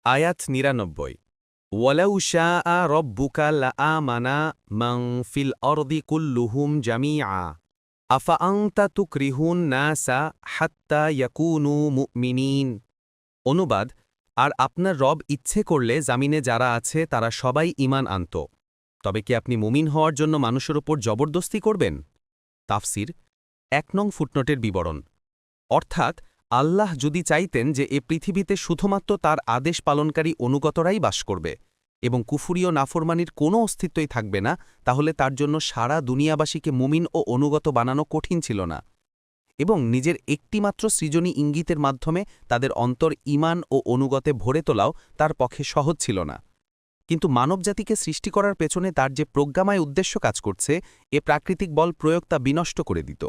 আয়াত ৯৯ ওয়ালাউ শাআ রব্বুকা লাআমানা মান ফিল আরদি কুল্লুহুম জামিআ আফাআনতা তুকরিহুন নাসা হাত্তা ইয়াকুনু মুমিনিন। অনুবাদ, আর আপনার রব ইচ্ছে করলে জামিনে যারা আছে তারা সবাই ঈমান আনত, তবে কি আপনি মুমিন হওয়ার জন্য মানুষের ওপর জবরদস্তি করবেন? তাফসির ১ নং ফুটনোটের বিবরণ। অর্থাৎ আল্লাহ যদি চাইতেন যে এ পৃথিবীতে শুধুমাত্র তার আদেশ পালনকারী অনুগতরাই বাস করবে এবং কুফুরি ও নাফরমানির কোনো অস্তিত্বই থাকবে না, তাহলে তার জন্য সারা দুনিয়াবাসীকে মুমিন ও অনুগত বানানো কঠিন ছিল না, এবং নিজের একটিমাত্র সৃজনী ইঙ্গিতের মাধ্যমে তাদের অন্তর ঈমান ও অনুগতে ভরে তোলাও তার পক্ষে সহজ ছিল না। কিন্তু মানবজাতিকে সৃষ্টি করার পেছনে তার যে প্রজ্ঞাময় উদ্দেশ্য কাজ করছে, এ প্রাকৃতিক বল প্রয়োগ তা বিনষ্ট করে দিত।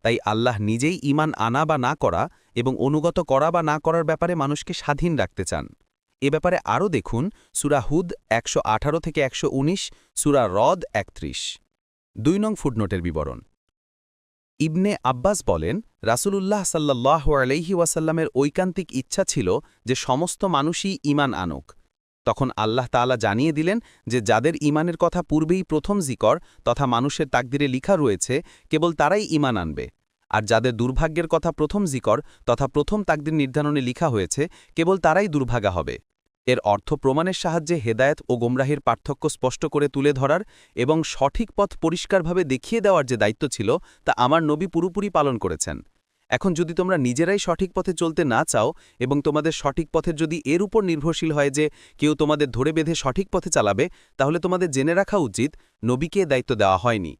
তাই আল্লাহ নিজেই ঈমান আনা বা না করা এবং অনুগত করা বা না করার ব্যাপারে মানুষকে স্বাধীন রাখতে চান। এ ব্যাপারে আরও দেখুন সূরা হুদ ১১৮ থেকে ১১৯, সূরা রদ ৩১। ২ নং ফুটনোটের বিবরণ। ইবনে আব্বাস বলেন, রাসূলুল্লাহ সাল্লাল্লাহু আলাইহি ওয়াসাল্লামের ঐকান্তিক ইচ্ছা ছিল যে সমস্ত মানুষই ঈমান আনুক। তখন আল্লাহ তাআলা জানিয়ে দিলেন যে যাদের ঈমানের কথা পূর্বেই প্রথম জিকর তথা মানুষের তাকদিরে লিখা রয়েছে, কেবল তারাই ঈমান আনবে, আর যাদের দুর্ভাগ্যের কথা প্রথম জিকর তথা প্রথম তাকদির নির্ধারণে লিখা হয়েছে, কেবল তারাই দুর্ভাগা হবে। এর অর্থ প্রমাণের সাহায্যে হেদায়েত ও গোমরাহির পার্থক্য স্পষ্ট করে তুলে ধরার এবং সঠিক পথ পরিষ্কারভাবে দেখিয়ে দেওয়ার যে দায়িত্ব ছিল, তা আমার নবী পুরোপুরি পালন করেছেন। এখন যদি তোমরা নিজেরাই সঠিক পথে চলতে না চাও এবং তোমাদের সঠিক পথের যদি এর উপর নির্ভরশীল হয় যে কেউ তোমাদের ধরে বেঁধে সঠিক পথে চালাবে, তাহলে তোমাদের জেনে রাখা উচিত নবীকে দায়িত্ব দেওয়া হয়নি।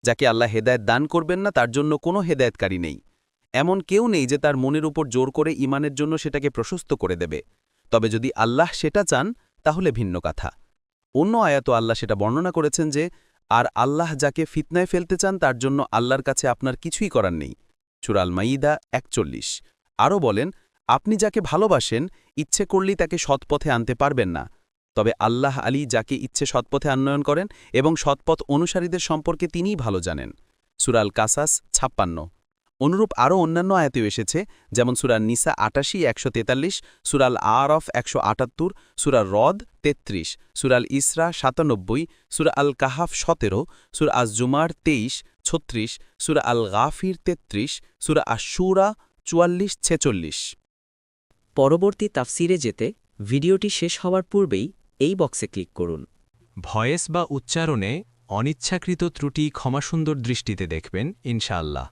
যাকে আল্লাহ হেদায়েত দান করবেন না তার জন্য কোনো হেদায়েতকারী নেই। এমন কেউ নেই যে তার মনের উপর জোর করে ঈমানের জন্য সেটাকে প্রশস্ত করে দেবে। তবে যদি আল্লাহ সেটা চান তাহলে ভিন্ন কথা। অন্য আয়াত আল্লাহ সেটা বর্ণনা করেছেন যে, আর আল্লাহ যাকে ফিতনায় ফেলতে চান তার জন্য আল্লাহর কাছে আপনার কিছুই করার নেই। সূরা আল মাইদা ৪১। আরও বলেন, আপনি যাকে ভালোবাসেন ইচ্ছে করলেই তাকে সৎপথে আনতে পারবেন না, তবে আল্লাহ আলী যাকে ইচ্ছে সৎপথে আনয়ন করেন এবং সৎপথ অনুসারীদের সম্পর্কে তিনিই ভালো জানেন। সূরা আল কাসাস ৫৬। অনুরূপ আরও অন্যান্য আয়াতেও এসেছে, যেমন সূরা নিসা ৮৮ ১৪৩, সূরা আল আরাফ ১৭৮, সূরা রদ ৩৩, সূরা আল ইসরা ৯৭, সূরা আল কাহাফ ১৭, সূরা আজ জুমার ২৩, ৩৬, সূরা আল গাফির ৩৩, সূরা আশ-শুরা ৪৪-৪৬। পরবর্তী তাফসিরে যেতে ভিডিওটি শেষ হওয়ার পূর্বেই এই বক্সে ক্লিক করুন। ভয়েস বা উচ্চারণে অনিচ্ছাকৃত ত্রুটি ক্ষমাসুন্দর দৃষ্টিতে দেখবেন ইনশাআল্লাহ।